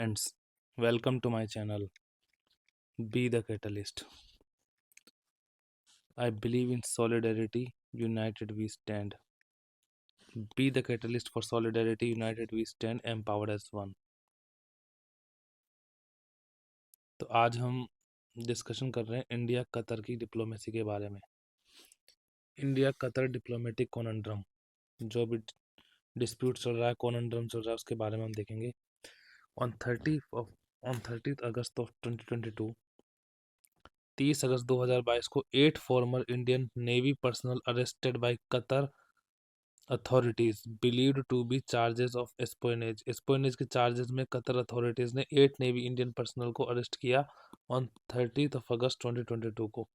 Friends, welcome to my channel. Be the catalyst. I believe in solidarity. United we stand. Be the catalyst for solidarity. United we stand. Empowered as one. तो आज हम discussion कर रहे हैं India Qatar की diplomacy के बारे में। इंडिया कतर डिप्लोमेटिक कॉनंड्रम, जो भी डिस्प्यूट चल रहा है, कॉनंड्रम चल रहा है, उसके बारे में हम देखेंगे। ऑन 30 अगस्त ऑफ 2022, 30 अगस्त 2022 को 8 former Indian navy personnel arrested by Qatar authorities believed to be charges of espionage. Espionage के चार्जेस में कतर अथॉरिटीज ने 8 नेवी इंडियन पर्सनल को अरेस्ट किया ऑन 30 अगस्त 2022 को।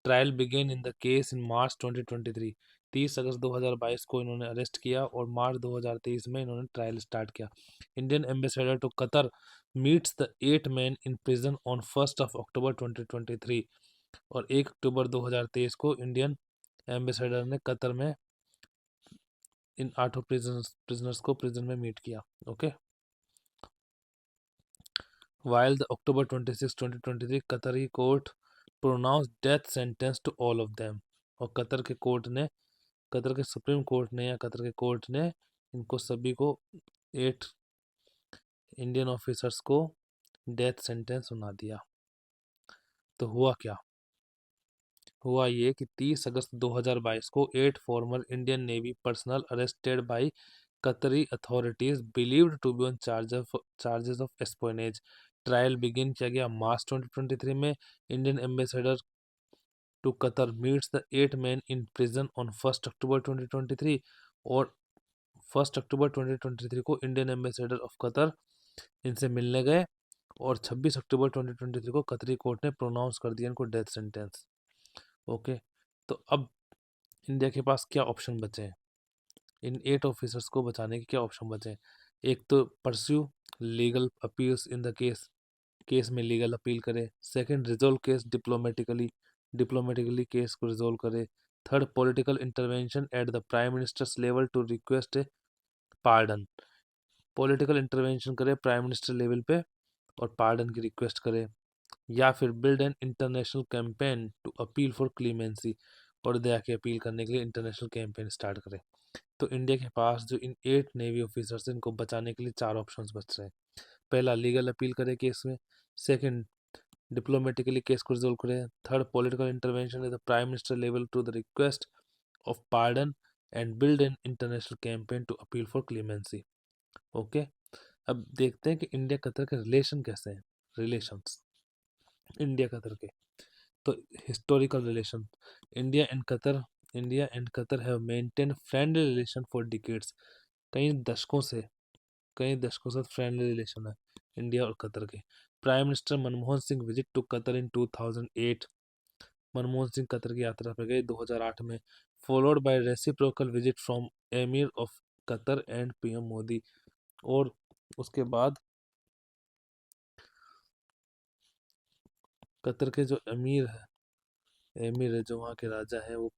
Trial began in the case in March 2023। 30 अगस्त 2022 को इन्होंने arrest किया और मार्च 2023 में इन्होंने ट्रायल स्टार्ट किया। Indian ambassador to Qatar meets the 8 man in prison on 1 October 2023। और 1 अक्टूबर 2023 को इंडियन एम्बेसडर ने कतर में इन 8 प्रिजनर्स को प्रिजन में मीट किया। Okay, while the October 26, 2023 Qatari court pronounce death sentence to all of them. और Qatar के सुप्रीम कोर्ट ने या कतर के कोर्ट ने इनको सभी को 8 इंडियन ऑफिसर्स को डेथ सेंटेंस सुना दिया। तो हुआ क्या? हुआ ये कि 30 अगस्त 2022 को 8 former Indian navy personnel arrested by Qatari authorities believed to be on charges of espionage. Trial begin किया गया मार्च 2023 में। Indian ambassador to Qatar meets the 8 man in prison on 1 October 2023। और 1 अक्टूबर 2023 को इंडियन एम्बेसडर ऑफ कतर इनसे मिलने गए और 26 अक्टूबर 2023 को कतरी कोर्ट ने प्रोनाउंस कर दिया इनको डेथ सेंटेंस। ओके, तो अब इंडिया के पास क्या ऑप्शन बचे हैं? इन 8 ऑफिसर्स को बचाने के क्या ऑप्शन बचे हैं? एक तो pursue legal appeals in the case में लीगल अपील करे। Second, resolve case diplomatically case को रिजोल्व करे। Third, political intervention at the prime minister's level to request a pardon. Political intervention करे प्राइम मिनिस्टर लेवल पे और pardon की request करे। या फिर build an international campaign to appeal for clemency, और दया की अपील करने के लिए इंटरनेशनल कैंपेन स्टार्ट करे। तो इंडिया के पास जो इन 8 नेवी ऑफिसर्स हैं, इनको बचाने के लिए 4 ऑप्शंस बच रहे हैं। पहला, लीगल अपील करे केस में। सेकंड, डिप्लोमेटिकली केस को रिजोल्व करे। Third, political intervention at the prime minister level to the request of pardon and build an international campaign to appeal for clemency. Okay, अब देखते हैं कि इंडिया कतर के relation कैसे हैं। रिलेशंस इंडिया कतर के, तो historical relation. India and Qatar India and Qatar have maintain friendly relation for decades. कई दशकों से फ्रेंडली रिलेशन है इंडिया और कतर के। Prime minister Manmohan Singh visit to Qatar in 2008। Manmohan Singh Qatar की यात्रा पर गए 2008 में, followed by reciprocal visit from emir of Qatar and PM Modi. और उसके बाद कतर के जो एमिर है, जो वहाँ के राजा है, वो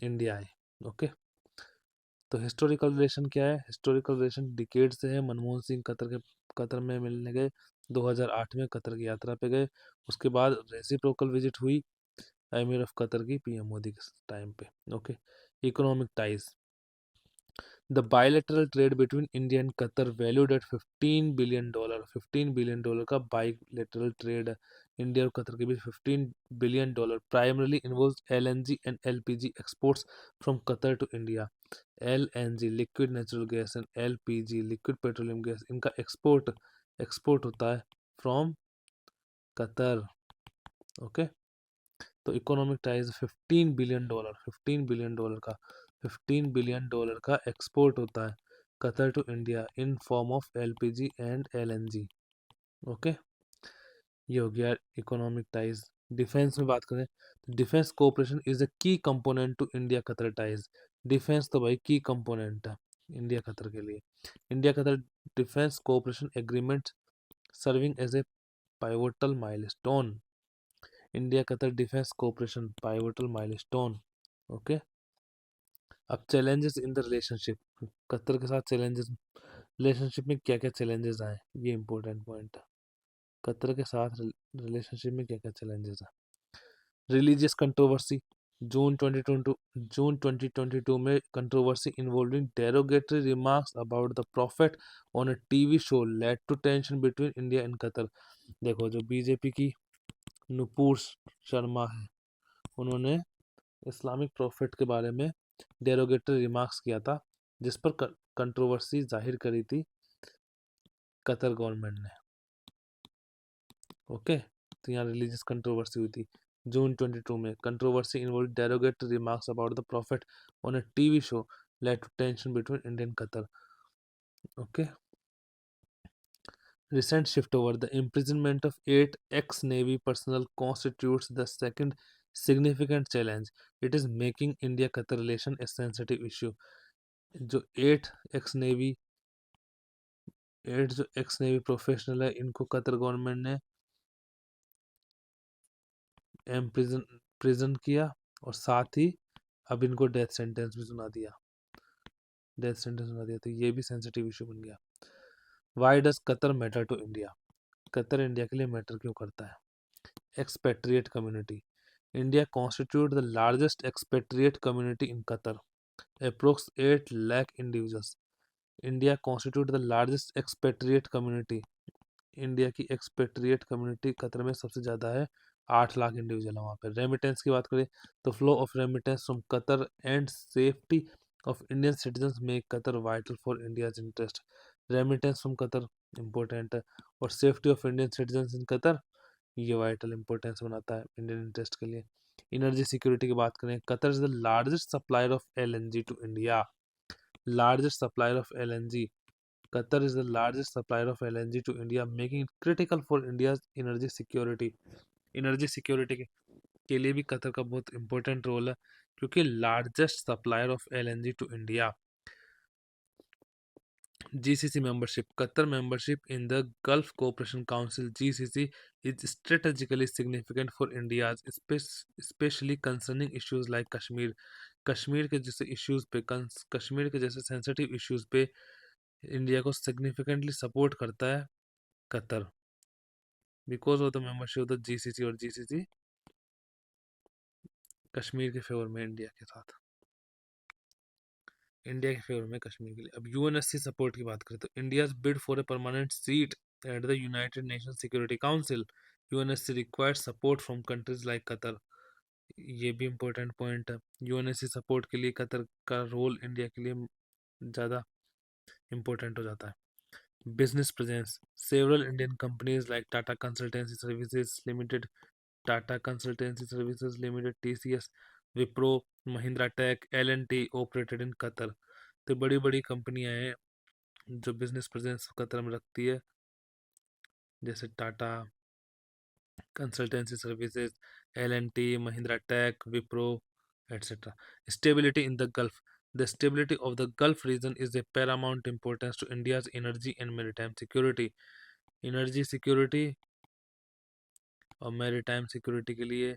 इंडिया आए। ओके, तो हिस्टोरिकल रिलेशन क्या है? हिस्टोरिकल रिलेशन डिकेड से है। मनमोहन सिंह कतर में मिलने गए 2008 में, कतर की यात्रा पे गए। उसके बाद रेसिप्रोकल विजिट हुई एमिर ऑफ कतर की पीएम मोदी के टाइम पे। Okay, economic ties. The bilateral trade between India and Qatar valued at $15 billion. $15 billion का बायलैटरल ट्रेड है इंडिया और कतर के बीच। $15 billion primarily involves LNG and LPG exports from Qatar to India. LNG liquid natural gas and LPG liquid petroleum gas, इनका export होता है from Qatar. Okay, तो economic ties $15 billion. $15 का export होता है Qatar to India in form of LPG and LNG. Okay, ये हो गया इकोनॉमिक टाइज। डिफेंस में बात करें तो defence cooperation is a key component to India Qatar ties. Defence तो भाई की कंपोनेंट है इंडिया कतर के लिए। India Qatar defence cooperation agreement serving as a pivotal milestone. India Qatar defence cooperation pivotal milestone. Okay, अब challenges in the relationship. Qatar के साथ challenges. Relationship में क्या क्या चैलेंजेस आए, ये इंपॉर्टेंट पॉइंट है। कतर के साथ रिलेशनशिप में क्या क्या चैलेंजेस है। रिलीजियस कंट्रोवर्सी, जून 2022 में controversy involving derogatory remarks about the prophet on a TV show led to tension between India and Qatar. देखो, जो बीजेपी की नुपुर शर्मा है, उन्होंने इस्लामिक प्रॉफिट के बारे में डेरोगेटरी रिमार्क्स किया था, जिस पर कंट्रोवर्सी जाहिर करी थी कतर गवर्नमेंट ने। ओके, तो यहाँ रिलीजियस कंट्रोवर्सी हुई थी जून 22 में। Controversy involve derogatory remarks about the prophet on a TV show led to tension between India and Qatar. Okay, recent shift over the imprisonment of 8 ex-Navy personnel constitutes the second significant challenge. It is making India-Qatar relation a sensitive issue. जो जो x navy professional है, इनको Qatar government ने prison किया, और साथ ही अब इनको डेथ सेंटेंस भी सुना दिया, तो ये भी सेंसिटिव इशू बन गया। Why does Qatar matter to India? Qatar India के लिए मैटर क्यों करता है? Expatriate community, India constitutes the largest expatriate community in Qatar, approx 8 lakh individuals. India constitutes the largest expatriate community. India की expatriate community Qatar में सबसे ज़्यादा है, 8 लाख इंडिविजुअल है वहाँ पे। रेमिटेंस की बात करें तो flow of remittance from Qatar and safety of Indian citizens make Qatar vital for India's interest. Remittance from Qatar important है, और safety of Indian citizens in Qatar, ये वाइटल इंपॉर्टेंस बनाता है इंडियन इंटरेस्ट के लिए। एनर्जी सिक्योरिटी की बात करें, Qatar is the largest supplier of LNG to India. Largest supplier of LNG, Qatar is the largest supplier of LNG to India, making it critical for India energy security. Energy security के लिए भी Qatar का बहुत important role है, क्योंकि largest supplier of LNG to India. GCC membership, Qatar membership in the Gulf Cooperation Council (GCC) is strategically significant for India, especially concerning issues like Kashmir. Kashmir के जैसे issues पे, कश्मीर के जैसे सेंसिटिव इश्यूज पे India को significantly support करता है Qatar, because of the membership of the GCC। और GCC कश्मीर के फेवर में इंडिया के साथ, इंडिया के फेवर में कश्मीर के लिए। अब यूएनएससी सपोर्ट की बात करें तो India bid for a permanent seat at the United nation security council, UNSC required support from countries like Qatar. ये भी इंपॉर्टेंट पॉइंट है, यूएनएससी सपोर्ट के लिए कतर का रोल इंडिया के लिए ज़्यादा इंपॉर्टेंट हो जाता है। Business presence, several Indian companies like Tata consultancy services limited, TCS, Wipro, Mahindra tech, L&T operated in Qatar. तो बड़ी बड़ी कंपनियां हैं जो बिजनेस प्रेजेंस कतर में रखती है, जैसे Tata consultancy services, L&T, Mahindra tech, Wipro, etc. Stability in the Gulf. The stability of the Gulf region is a paramount importance to India's energy and maritime security. Energy security और मैरीटाइम सिक्योरिटी के लिए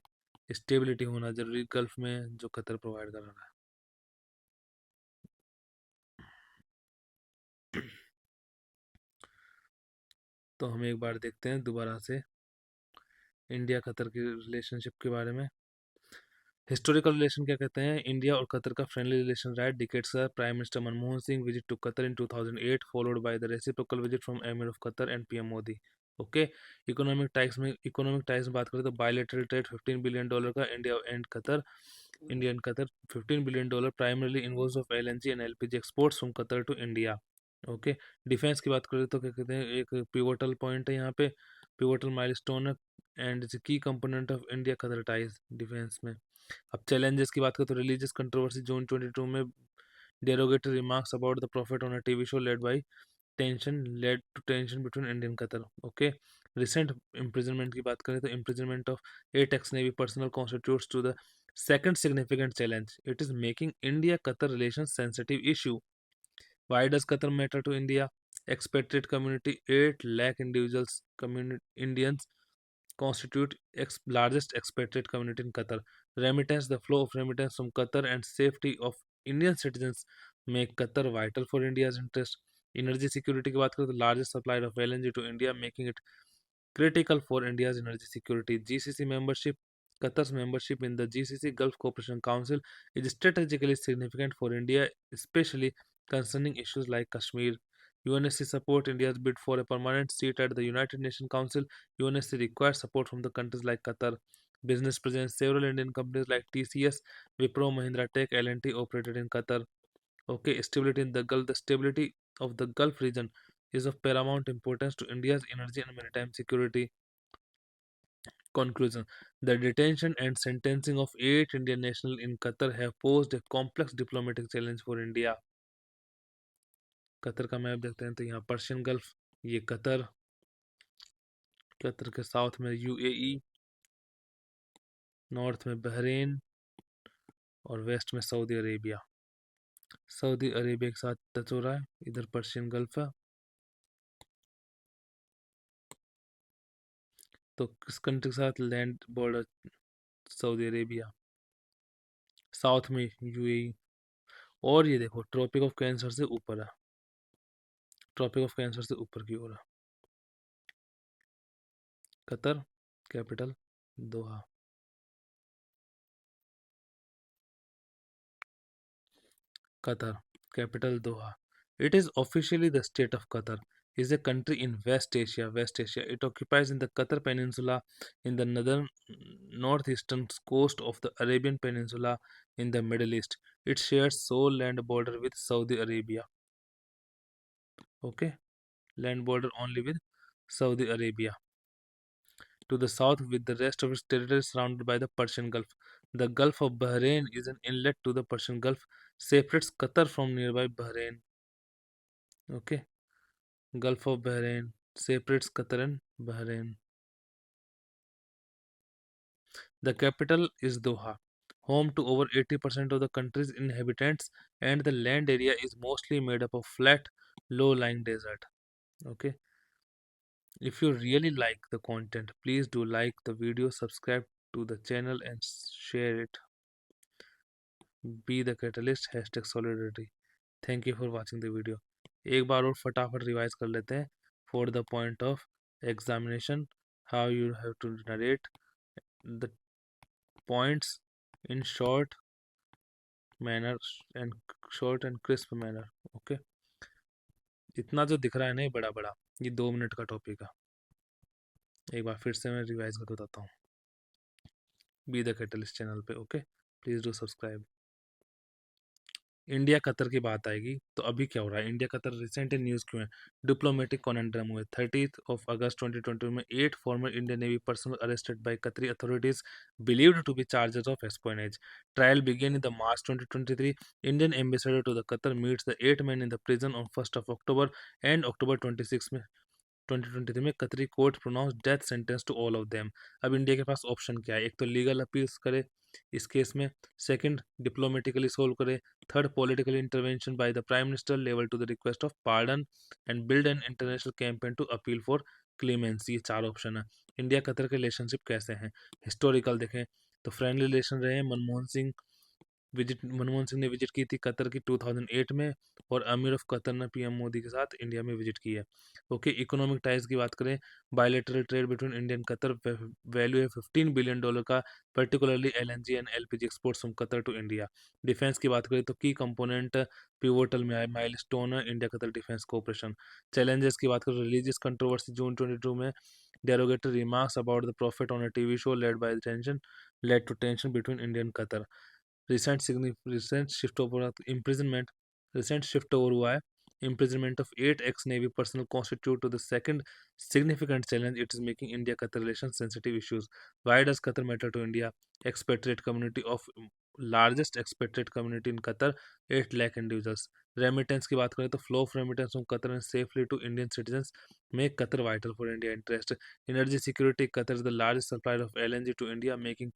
stability होना जरूरी gulf में, जो Qatar provide कर रहा है। तो हम एक बार देखते हैं दोबारा से इंडिया कतर की रिलेशनशिप के बारे में। हिस्टोरिकल रिलेशन क्या कहते हैं? इंडिया और कतर का फ्रेंडली रिलेशन रहा डिकेट्स का। Prime minister Manmohan Singh visit to Qatar in 2008 followed by the reciprocal visit from emir of Qatar and PM Modi. Okay, Economic Times में बात करें तो बायलैटरल ट्रेड $15 बिलियन का India and Qatar 15 billion primarily involves of LNG and LPG exports from Qatar to India. Okay, defence की बात करें तो क्या कहते हैं, एक पिवोटल पॉइंट है यहाँ पे, पिवोटल माइलस्टोन है एंड की component of India Qatar ties defence में। अब चैलेंजेस की बात करें तो रिलीजियस कंट्रोवर्सी जून 22 में, derogatory remarks about the prophet on a TV show led to tension between Indian Qatar. Okay, recent imprisonment की बात करें तो imprisonment of 8 ex-Navy personnel constitutes to the second significant challenge. It is making India-Qatar relations sensitive issue. Why does Qatar matter to India? Expatriate community, 8 lakh individuals, Indians constitute largest expatriate community in Qatar. Remittance, the flow of remittance from Qatar and safety of Indian citizens make Qatar vital for India's interest. Energy security की बात करें तो largest supplier of LNG to India, making it critical for India's energy security. GCC membership, Qatar's membership in the GCC Gulf Cooperation Council is strategically significant for India, especially concerning issues like Kashmir. UNSC support India's bid for a permanent seat at the United Nations Council. UNSC requires support from the countries like Qatar. Business presence: several Indian companies like TCS, Wipro, Mahindra Tech, L&T operated in Qatar. Okay, stability in the Gulf. The stability of the Gulf region is of paramount importance to India's energy and maritime security. Conclusion: the detention and sentencing of 8 Indian nationals in Qatar have posed a complex diplomatic challenge for India. Qatar का map देखते हैं तो यहाँ Persian gulf, ये Qatar, Qatar के south में UAE, north में Bahrain और वेस्ट में सऊदी अरेबिया। सऊदी अरेबिया के साथ टच हो रहा है, इधर पर्शियन गल्फ है। तो किस कंट्री के साथ land border? Saudi Arabia. South में यूएई। और ये देखो ट्रॉपिक ऑफ कैंसर से ऊपर है, ट्रॉपिक ऑफ कैंसर से ऊपर की ओर है। Qatar, capital Doha. Qatar, capital Doha. It is officially the state of Qatar. Is a country in West Asia. West Asia. It occupies in the Qatar Peninsula in the northern northeastern coast of the Arabian Peninsula in the Middle East. It shares sole land border with Saudi Arabia. Okay, land border only with Saudi Arabia. To the south, with the rest of its territory surrounded by the Persian Gulf. The Gulf of Bahrain is an inlet to the Persian Gulf, separates Qatar from nearby Bahrain. Okay. Gulf of Bahrain separates Qatar and Bahrain. The capital is Doha, home to over 80% of the country's inhabitants, and the land area is mostly made up of flat, low-lying desert. Okay. If you really like the content, please do like the video, subscribe to the channel, and share it. Be the catalyst. #solidarity. Thank you for watching the video. एक बार और फटाफट revise कर लेते हैं. For the point of examination, how you have to narrate the points in manner short and crisp manner. Okay. इतना जो दिख रहा है नहीं बड़ा बड़ा, ये 2 मिनट का टॉपिक है. एक बार फिर से मैं रिवाइज करके बताता हूँ. बी द कैटलिस्ट चैनल पे. Okay, please do subscribe. India Qatar की बात आएगी तो अभी क्या हो रहा है? इंडिया कतर रिसेंट न्यूज क्यों है? डिप्लोमेटिक कॉन्ड्रम हुए. 30 अगस्त 2020 में 8 former Indian navy personnel arrested by Qatari authorities believed to be charges of espionage. Trial began in the March 2023. Indian ambassador to the Qatar meets the 8 men in the prison on 1 October and October 26 में 2023 में Qatari court pronounce death sentence to all of them. अब India के पास option क्या है? एक तो legal appeals करे इस केस में, सेकंड डिप्लोमेटिकली सोल्व करे, third political intervention by the prime minister level to the request of pardon and build an international campaign to appeal for clemency. ये 4 ऑप्शन है. इंडिया कतर के relationship कैसे हैं? Historical देखें तो friendly relation रहे हैं. मनमोहन सिंह ने विजिट की थी कतर की 2008 में, और अमीर ऑफ कतर ने पीएम मोदी के साथ इंडिया में विजिट की है. ओके, इकोनॉमिक टाइज की बात करें, bilateral trade between Indian Qatar value है $15 billion का, particularly LNG and LPG exports from Qatar to India. Defence की बात करें तो की कंपोनेंट पिवोटल में आए माइलस्टोन है India Qatar defence cooperation. Challenges की बात करें, रिलीजियस कंट्रोवर्सी जून 22 में, derogatory remarks about the prophet on a TV show led to tension between India and Qatar. Recent shift over imprisonment, recent shift over हुआ है. imprisonment of 8 ex-Navy personnel constitute to the second significant challenge it is making India-Qatar relations sensitive issues. Why does Qatar matter to India? Expatriate community of largest expatriate community in Qatar, 8 lakh individuals. Remittance की बात करें तो flow of remittance from Qatar and safely to Indian citizens make Qatar vital for India interest. Energy security, Qatar is the largest supplier of LNG to India, making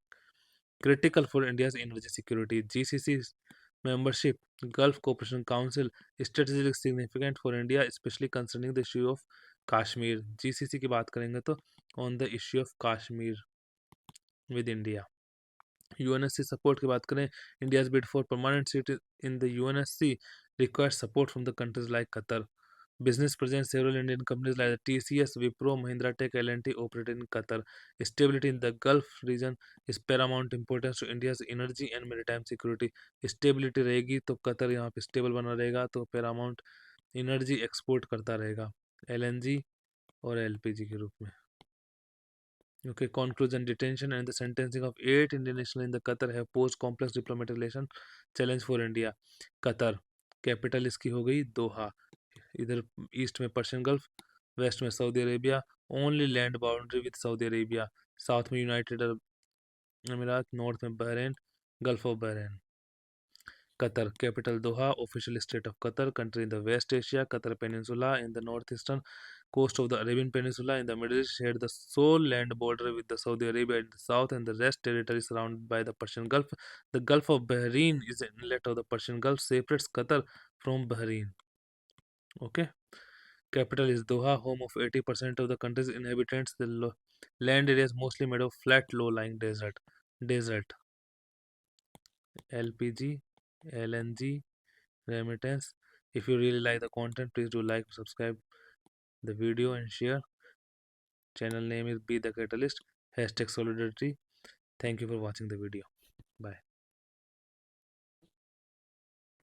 critical for India's energy security. GCC membership, Gulf Cooperation Council, strategically significant for India, especially concerning the issue of Kashmir. GCC की बात करेंगे तो on the issue of Kashmir with India. UNSC support की बात करें, India's bid for permanent seat in the UNSC requires support from the countries like Qatar. Business presence: several Indian companies like TCS, Wipro, Mahindra Tech, L&T operate in Qatar. Stability in the Gulf region is paramount importance to India's energy and maritime security. Stability रहेगी तो Qatar यहाँ पे stable बना रहेगा, तो Paramount energy export करता रहेगा LNG और एलपीजी के रूप में. Okay, conclusion: detention and the sentencing of 8 Indian nationals in the Qatar have posed complex diplomatic relation challenge for India. Qatar capital इसकी हो गई दोहा. इधर ईस्ट में पर्शियन गल्फ, वेस्ट में Saudi Arabia, only land boundary with Saudi Arabia, south में United Arab अमीरात, north में Bahrain, gulf of Bahrain. Qatar capital Doha, official state of Qatar, country in the West Asia, Qatar Peninsula in the northeastern coast of the Arabian Peninsula in the Middle East, shared the sole land border with the Saudi Arabia in the south and the rest territory surrounded by the Persian Gulf. The Gulf of Bahrain is an inlet of the Persian Gulf, separates Qatar from Bahrain. Okay. Capital is Doha, home of 80% of the country's inhabitants. The land area is mostly made of flat, low-lying desert. Desert. LPG, LNG, remittance. If you really like the content, please do like, subscribe the video and share. Channel name is Be the Catalyst. Hashtag solidarity. Thank you for watching the video.